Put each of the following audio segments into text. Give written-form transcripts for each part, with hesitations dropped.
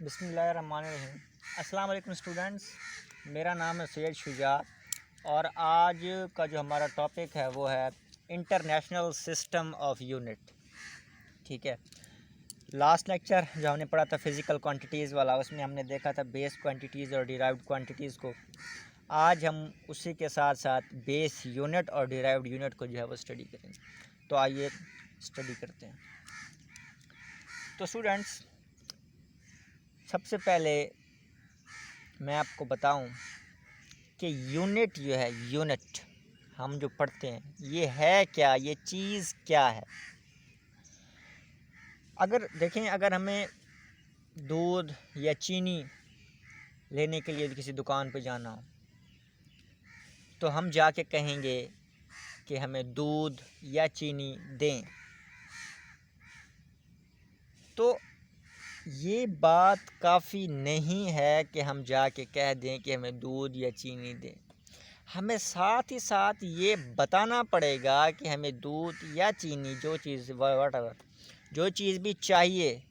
बिस्मिल्लाहिर्रहमानिर्रहीम। अस्सलाम वालेकुम स्टूडेंट्स, मेरा नाम है सैयद शुजा और आज का जो हमारा टॉपिक है वो है इंटरनेशनल सिस्टम ऑफ यूनिट। ठीक है, लास्ट लेक्चर जो हमने पढ़ा था फिज़िकल क्वांटिटीज़ वाला, उसमें हमने देखा था बेस क्वांटिटीज़ और डिराइव्ड क्वांटिटीज़ को। आज हम उसी के साथ साथ बेस यूनिट और डिराइव्ड यूनिट को जो है वो स्टडी करेंगे। तो आइए स्टडी करते हैं। तो स्टूडेंट्स, सबसे पहले मैं आपको बताऊं कि यूनिट जो है, यूनिट हम जो पढ़ते हैं ये है क्या, ये चीज़ क्या है। अगर देखें, अगर हमें दूध या चीनी लेने के लिए किसी दुकान पे जाना हो तो हम जाके कहेंगे कि हमें दूध या चीनी दें। तो ये बात काफ़ी नहीं है कि हम जाके कह दें कि हमें दूध या चीनी दें। हमें साथ ही साथ ये बताना पड़ेगा कि हमें दूध या चीनी, जो चीज़ वॉटएवर जो चीज़ भी चाहिए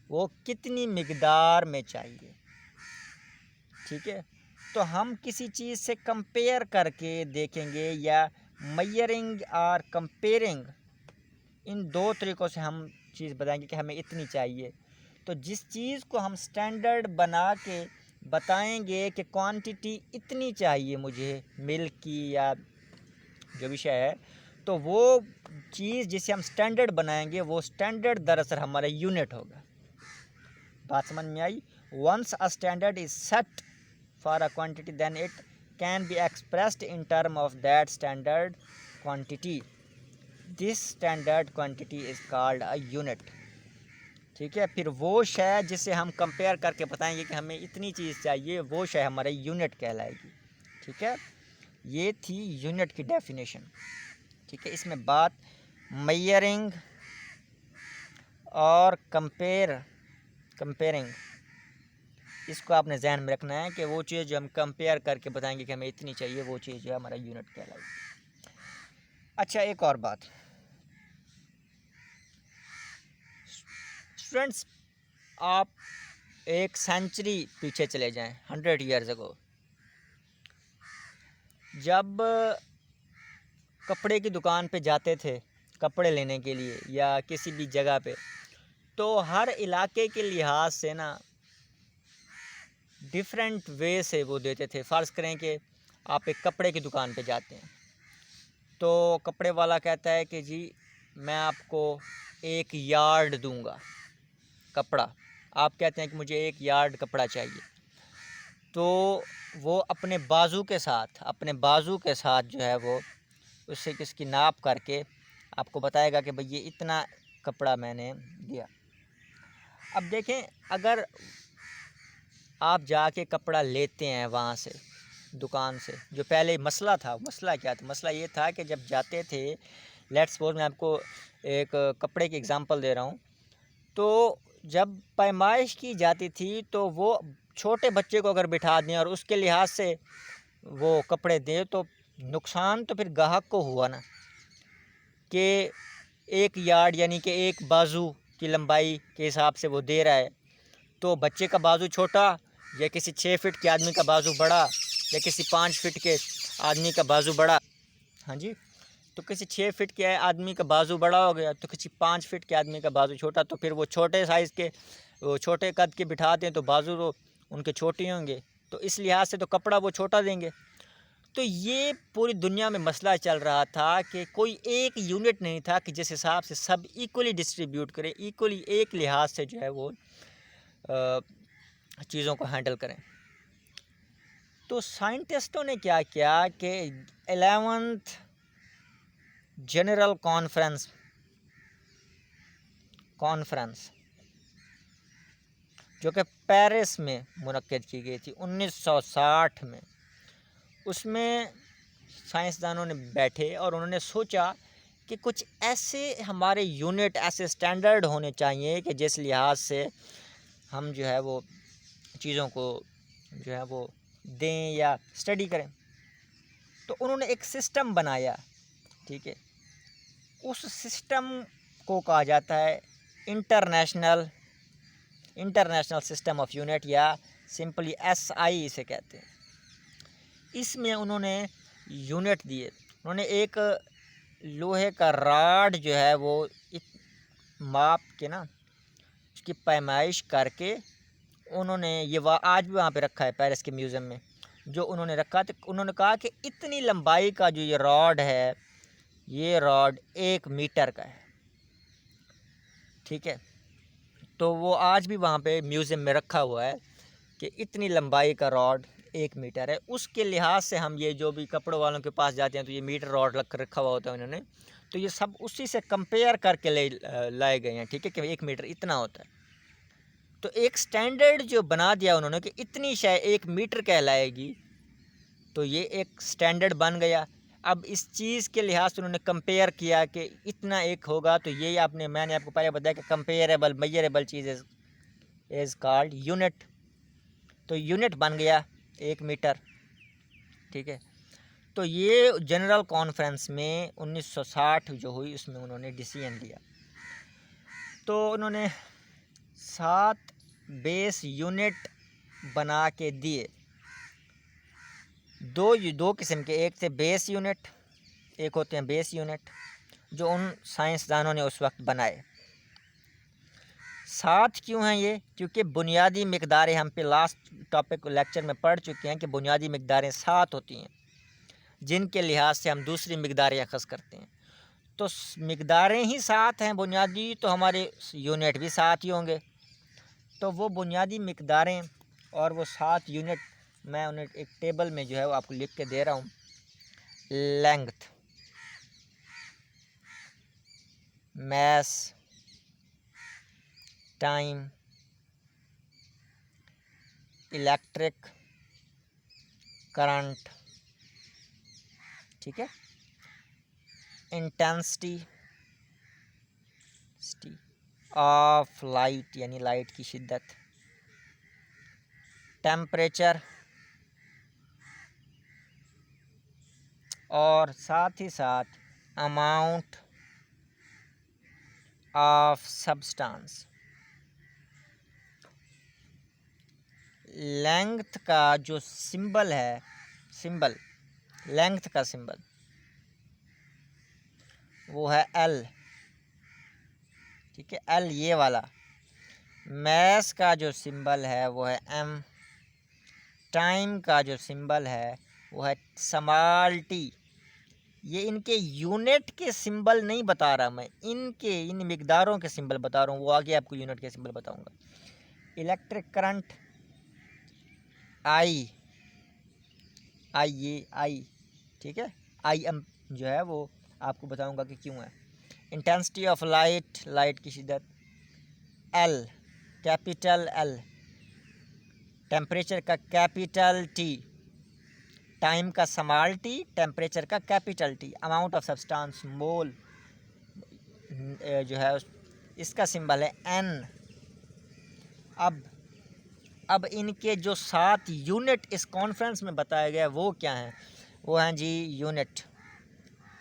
वो कितनी मिकदार में चाहिए। ठीक है, तो हम किसी चीज़ से कंपेयर करके देखेंगे या मेजरिंग और कंपेयरिंग, इन दो तरीक़ों से हम चीज़ बताएंगे कि हमें इतनी चाहिए। तो जिस चीज़ को हम स्टैंडर्ड बना के बताएंगे कि क्वांटिटी इतनी चाहिए मुझे मिल्क की या जो विषय है, तो वो चीज़ जिसे हम स्टैंडर्ड बनाएंगे वो स्टैंडर्ड दरअसल हमारा यूनिट होगा। बात समझ में आई? Once a standard is set for a quantity then it can be expressed in term of that standard quantity. This standard quantity is called a unit. ठीक है, फिर वो शय जिसे हम कंपेयर करके बताएंगे कि हमें इतनी चीज़ चाहिए, वो शय हमारे यूनिट कहलाएगी। ठीक है, ये थी यूनिट की डेफिनेशन। ठीक है, इसमें बात मेजरिंग और कंपेयरिंग, इसको आपने ध्यान में रखना है कि वो चीज़ जो हम कंपेयर करके बताएंगे कि हमें इतनी चाहिए, वो चीज़ जो है हमारा यूनिट कहलाएगी। अच्छा, एक और बात स्टूडेंट्स, आप एक सेंचुरी पीछे चले जाएं, 100 ईयर्स अगो, जब कपड़े की दुकान पे जाते थे कपड़े लेने के लिए या किसी भी जगह पे, तो हर इलाके के लिहाज से ना डिफरेंट वे से वो देते थे। फ़र्ज़ करें कि आप एक कपड़े की दुकान पे जाते हैं तो कपड़े वाला कहता है कि जी मैं आपको 1 यार्ड दूंगा कपड़ा। आप कहते हैं कि मुझे 1 यार्ड कपड़ा चाहिए, तो वो अपने बाजू के साथ जो है वो उससे किसकी नाप करके आपको बताएगा कि भाई ये इतना कपड़ा मैंने दिया। अब देखें, अगर आप जाके कपड़ा लेते हैं वहाँ से दुकान से, जो पहले मसला था, मसला क्या था? मसला ये था कि जब जाते थे, लेट्स सपोज मैं आपको एक कपड़े की एग्ज़ाम्पल दे रहा हूँ, तो जब पैमाइश की जाती थी तो वो छोटे बच्चे को अगर बिठा दें और उसके लिहाज से वो कपड़े दें तो नुकसान तो फिर ग्राहक को हुआ ना, कि 1 यार्ड यानी कि 1 बाजू की लंबाई के हिसाब से वो दे रहा है, तो बच्चे का बाजू छोटा या किसी 6 फीट के आदमी का बाजू बड़ा या किसी 5 फीट के आदमी का बाजू बड़ा। हाँ जी, तो किसी 6 फीट के आदमी का बाजू बड़ा हो गया तो किसी 5 फीट के आदमी का बाजू छोटा, तो फिर वो छोटे साइज़ के, वो छोटे कद के बिठाते हैं तो बाजू तो उनके छोटे होंगे, तो इस लिहाज से तो कपड़ा वो छोटा देंगे। तो ये पूरी दुनिया में मसला चल रहा था कि कोई एक यूनिट नहीं था कि जिस हिसाब से सब इक्वली डिस्ट्रीब्यूट करें, इक्वली एक लिहाज से जो है वो चीज़ों को हैंडल करें। तो साइंटिस्टों ने क्या किया कि 11th जनरल कॉन्फ्रेंस जो कि पेरिस में मुनक्किद की गई थी 1960 में, उसमें साइंसदानों ने बैठे और उन्होंने सोचा कि कुछ ऐसे हमारे यूनिट, ऐसे स्टैंडर्ड होने चाहिए कि जिस लिहाज से हम जो है वो चीज़ों को जो है वो दें या स्टडी करें। तो उन्होंने एक सिस्टम बनाया। ठीक है, उस सिस्टम को कहा जाता है international international system of unit, या सिंपली SI इसे कहते हैं। इसमें उन्होंने यूनिट दिए। उन्होंने एक लोहे का रॉड जो है वो माप के ना उसकी पैमाइश करके उन्होंने ये आज भी वहाँ पे रखा है पेरिस के म्यूज़ियम में, जो उन्होंने रखा। तो उन्होंने कहा कि इतनी लंबाई का जो ये रॉड है, ये रॉड 1 मीटर का है, ठीक है। तो वो आज भी वहाँ पे म्यूज़ियम में रखा हुआ है कि इतनी लंबाई का रॉड 1 मीटर है। उसके लिहाज से हम ये जो भी कपड़ों वालों के पास जाते हैं तो ये मीटर रॉड रखा हुआ होता है उन्होंने, तो ये सब उसी से कंपेयर करके लाए गए हैं, ठीक है, कि 1 मीटर इतना होता है। तो एक स्टैंडर्ड जो बना दिया उन्होंने कि इतनी शय 1 मीटर कहलाएगी, तो ये एक स्टैंडर्ड बन गया। अब इस चीज़ के लिहाज से उन्होंने कंपेयर किया कि इतना एक होगा, तो ये मैंने आपको पहले बताया कि comparable measurable cheese is called unit. तो यूनिट बन गया 1 मीटर, ठीक है। तो ये जनरल कॉन्फ्रेंस में 1960 जो हुई उसमें उन्होंने डिसीजन लिया। तो उन्होंने 7 बेस यूनिट बना के दिए। दो किस्म के, एक थे बेस यूनिट, एक होते हैं बेस यूनिट, जो उन साइंसदानों ने उस वक्त बनाए। 7 क्यों हैं ये? क्योंकि बुनियादी मिकदारें हम पे लास्ट टॉपिक लेक्चर में पढ़ चुके हैं कि बुनियादी मिकदारें 7 होती हैं, जिनके लिहाज से हम दूसरी मिकदारें अखज़ करते हैं। तो मिकदारें ही 7 हैं बुनियादी, तो हमारे यूनिट भी 7 ही होंगे। तो वो बुनियादी मिकदारें और वो 7 यूनिट मैं उन्हें एक टेबल में जो है वो आपको लिख के दे रहा हूँ। लेंथ, मास, टाइम, इलेक्ट्रिक करंट, ठीक है, इंटेंसिटी ऑफ लाइट यानी लाइट की शिद्दत, टेम्परेचर, और साथ ही साथ अमाउंट ऑफ सब्सटेंस। लेंथ का जो सिंबल है, लेंथ का सिंबल वो है L, ठीक है, L ये वाला। मास का जो सिंबल है वो है M। टाइम का जो सिंबल है वो है स्मॉल t। ये इनके यूनिट के सिंबल नहीं बता रहा मैं, इन मिकदारों के सिंबल बता रहा हूँ, वो आगे आपको यूनिट के सिंबल बताऊँगा। इलेक्ट्रिक करंट I, ये I, ठीक है, IM जो है वो आपको बताऊँगा कि क्यों है। इंटेंसिटी ऑफ लाइट की शिद्दत L, कैपिटल L। टेम्परेचर का कैपिटल T, टाइम का स्मॉल t, टेम्परेचर का capital T। Amount of substance mole जो है इसका सिंबल है N। अब इनके जो 7 यूनिट इस कॉन्फ्रेंस में बताया गया वो क्या हैं? वो हैं जी यूनिट,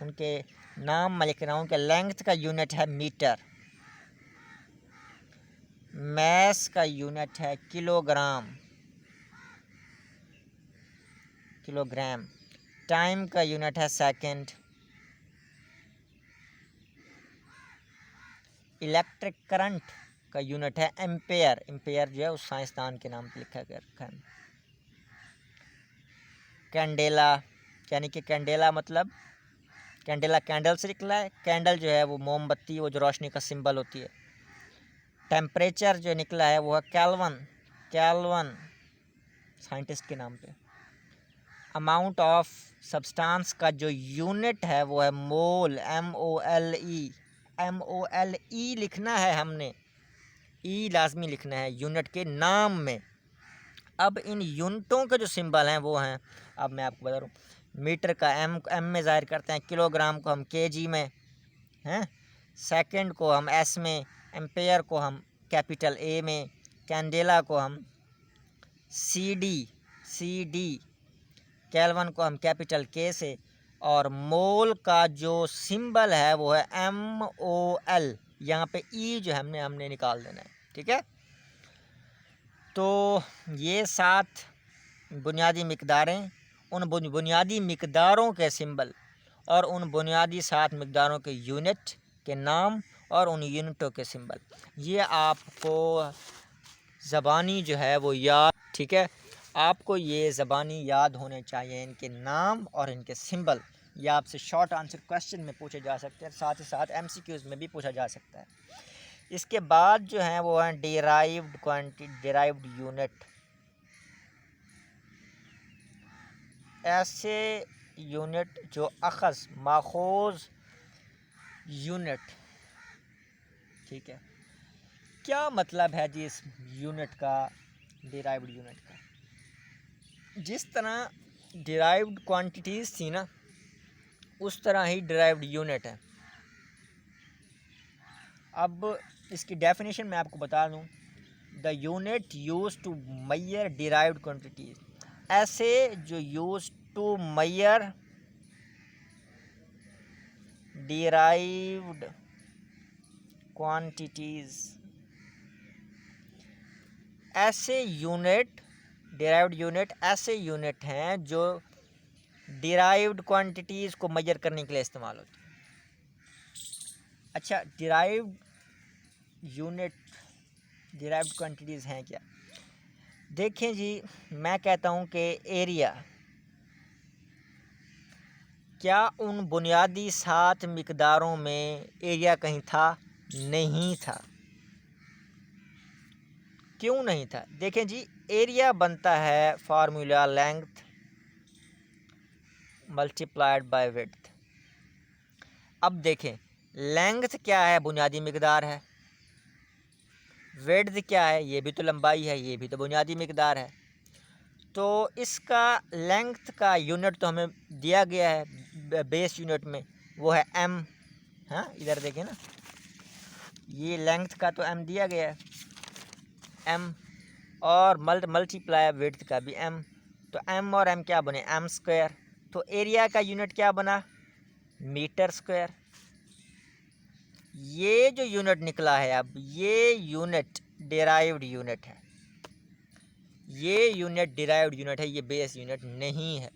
उनके नाम मैं लिख रहा हूँ कि लेंथ का यूनिट है मीटर, मास का यूनिट है किलोग्राम, टाइम का यूनिट है सेकंड, इलेक्ट्रिक करंट का यूनिट है एम्पेयर, जो है उस साइंसदान के नाम पर लिखा गया रखा है। कैंडेला, यानी कि कैंडेला मतलब कैंडेला कैंडल से निकला है। कैंडल जो है वो मोमबत्ती, वो जो रोशनी का सिंबल होती है। टेम्परेचर जो निकला है वो है केल्विन साइंटिस्ट के नाम पे। अमाउंट ऑफ सब्सटेंस का जो यूनिट है वो है मोल, MOLE लिखना है हमने, ई लाजमी लिखना है यूनिट के नाम में। अब इन यूनिटों के जो सिंबल हैं वो हैं, अब मैं आपको बता रहा हूँ। मीटर का M में ज़ाहिर करते हैं, किलोग्राम को हम kg में हैं, सेकंड को हम S में, एम्पेयर को हम कैपिटल A में, कैंडेला को हम CD, केल्विन को हम कैपिटल K से, और मोल का जो सिंबल है वो है MOL। यहाँ पे E जो हमने निकाल देना है, ठीक है। तो ये 7 बुनियादी मिक़दारें, उन बुनियादी मिक़दारों के सिंबल और उन बुनियादी 7 मिक़दारों के यूनिट के नाम और उन यूनिटों के सिंबल, ये आपको ज़बानी जो है वो याद, ठीक है, आपको ये ज़बानी याद होने चाहिए, इनके नाम और इनके सिंबल। ये आपसे शॉर्ट आंसर क्वेश्चन में पूछे जा सकते हैं, साथ ही साथ MCQs में भी पूछा जा सकता है। इसके बाद जो है वो है डिराइव्ड क्वांटिटी, डिराइव्ड यूनिट। ऐसे यूनिट जो अख़ज़ माखूज़ यूनिट, ठीक है। क्या मतलब है जी इस यूनिट का, डिराइव्ड यूनिट का? जिस तरह डिराइव्ड क्वांटिटीज़ थी ना, उस तरह ही डिराइव्ड यूनिट है। अब इसकी डेफिनेशन मैं आपको बता दूं, the unit use to major derived quantities, ऐसे जो use to major derived quantities, ऐसे यूनिट, डिराइव्ड यूनिट ऐसे यूनिट हैं जो डिराइव्ड क्वांटिटीज़ को मेजर करने के लिए इस्तेमाल होती है। अच्छा, डिराइव्ड यूनिट, डिराइव्ड क्वांटिटीज़ हैं क्या? देखें जी, मैं कहता हूं कि एरिया, क्या उन बुनियादी 7 मिक़दारों में एरिया कहीं था? नहीं था। क्यों नहीं था? देखें जी, एरिया बनता है formula length multiplied by width. अब देखें, लेंथ क्या है? बुनियादी मिक़दार है। विड्थ क्या है? ये भी तो लंबाई है, ये भी तो बुनियादी मिक़दार है। तो इसका लेंथ का यूनिट तो हमें दिया गया है बेस यूनिट में, वो है m। हाँ, इधर देखें ना, ये लेंथ का तो m दिया गया है, m, और मल्टीप्लाई विड्थ का भी m। तो m और m क्या बने? m square. तो एरिया का यूनिट क्या बना? Metre square. ये जो यूनिट निकला है, अब ये यूनिट डिराइव्ड यूनिट है, ये यूनिट डिराइव्ड यूनिट है, ये बेस यूनिट नहीं है।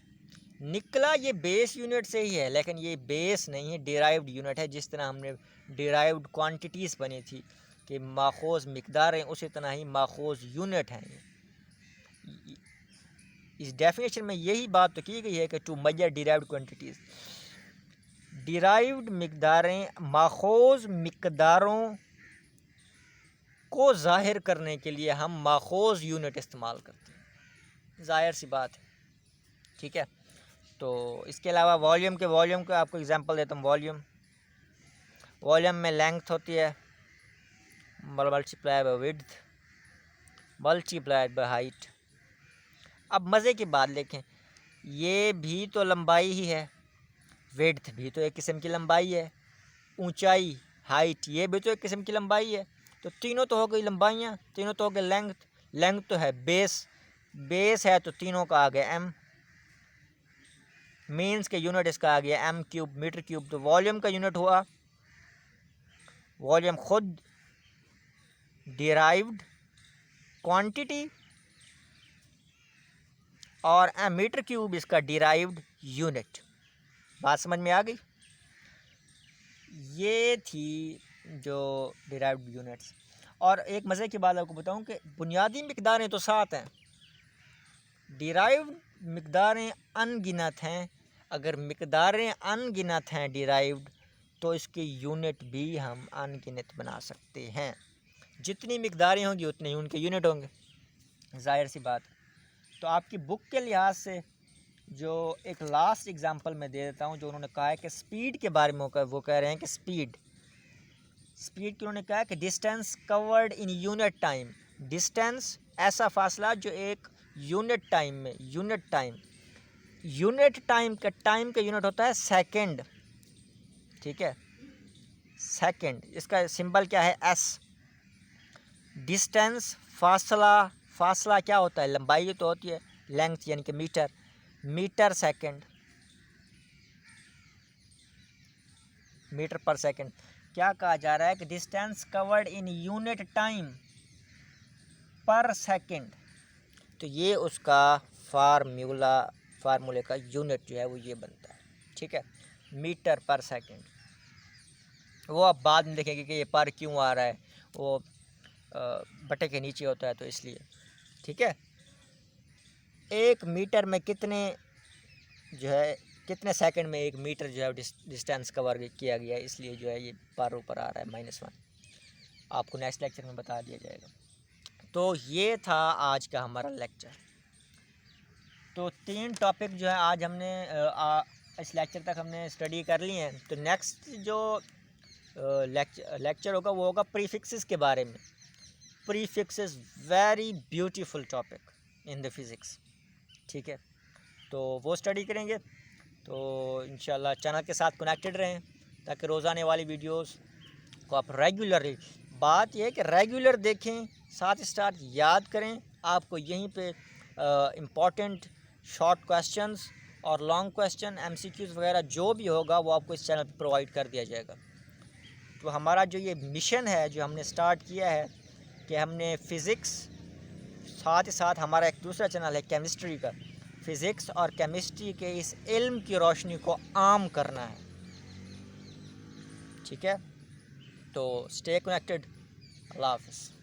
निकला ये बेस यूनिट से ही है, लेकिन ये बेस नहीं है, डिराइव्ड यूनिट है। जिस तरह हमने डिराइव्ड क्वांटिटीज़ बनी थी कि माखूज़ मिक़दार हैं, उसी तरह ही माखूज़ यूनिट हैं। इस डेफिनेशन में यही बात तो की गई है कि two major derived quantities, derived मिक़दारें माखूज़ मिक़दारों को ज़ाहिर करने के लिए हम माखूज़ यूनिट इस्तेमाल करते हैं, ज़ाहिर सी बात है, ठीक है। तो इसके अलावा वॉल्यूम के आपको एग्जांपल देता हूँ। वॉल्यूम में लेंथ होती है multiply by width multiplied by height. अब मज़े की बात देखें, ये भी तो लंबाई ही है, विड्थ भी तो एक किस्म की लंबाई है, ऊंचाई हाइट ये भी तो एक किस्म की लंबाई है। तो तीनों तो हो गई लंबाइयाँ, तीनों तो हो गए लेंथ। लेंथ तो है बेस है, तो तीनों का आ गया m। मीन्स के यूनिट इसका आ गया m क्यूब, मीटर क्यूब। तो वॉल्यूम का यूनिट हुआ, वॉल्यूम खुद डिराइव्ड क्वांटिटी, और मीटर क्यूब इसका डिराइव्ड यूनिट। बात समझ में आ गई? ये थी जो डिराइव्ड यूनिट्स। और एक मज़े की बात आपको बताऊं कि बुनियादी मिक़दारें तो 7 हैं, डिराइव्ड मिक़दारें अनगिनत हैं। अगर मिक़दारें अनगिनत हैं डिराइव्ड, तो इसके यूनिट भी हम अनगिनत बना सकते हैं। जितनी मिक़दारें होंगी उतने ही उनके यूनिट होंगे, ज़ाहिर सी बात। तो आपकी बुक के लिहाज से जो एक लास्ट एग्जांपल मैं दे देता हूँ, जो उन्होंने कहा है कि स्पीड के बारे में वो कह रहे हैं कि स्पीड की उन्होंने कहा है कि distance covered in unit time. Distance ऐसा फासला जो एक यूनिट टाइम में, यूनिट टाइम का यूनिट होता है सेकंड, ठीक है, सेकंड। इसका सिंबल क्या है? s। डिस्टेंस फासला क्या होता है? लंबाई तो होती है, लेंथ यानी कि मीटर सेकंड, मीटर पर सेकंड। क्या कहा जा रहा है कि distance covered in unit time, पर सेकंड। तो ये उसका फार्मूले का यूनिट जो है वो ये बनता है, ठीक है, मीटर पर सेकंड। वो आप बाद में देखेंगे कि ये पर क्यों आ रहा है, वो बटे के नीचे होता है तो इसलिए, ठीक है। 1 मीटर में कितने सेकंड में 1 मीटर जो है डिस्टेंस कवर किया गया है, इसलिए जो है ये पर ऊपर आ रहा है -1। आपको नेक्स्ट लेक्चर में बता दिया जाएगा। तो ये था आज का हमारा लेक्चर। तो 3 टॉपिक जो है आज हमने इस लेक्चर तक हमने स्टडी कर लिए हैं। तो नेक्स्ट जो लेक्चर होगा वो होगा प्रीफिक्सेस के बारे में। Prefixes very beautiful topic in the physics, ठीक है। तो वो स्टडी करेंगे। तो इंशाल्लाह चैनल के साथ कनेक्टेड रहें ताकि रोज़ाने वाली वीडियोस को आप रेगुलरली, बात यह है कि रेगुलर देखें, साथ याद करें। आपको यहीं पे इम्पॉर्टेंट शॉर्ट क्वेश्चंस और लॉन्ग क्वेश्चन MCQs वगैरह जो भी होगा वो आपको इस चैनल पर प्रोवाइड कर दिया जाएगा। तो हमारा जो ये मिशन है जो हमने स्टार्ट किया है कि हमने फ़िज़िक्स, साथ ही साथ हमारा एक दूसरा चैनल है केमिस्ट्री का, फ़िज़िक्स और केमिस्ट्री के इस इल्म की रोशनी को आम करना है, ठीक है। तो स्टे कनेक्टेड। अल्लाह हाफ़िज़।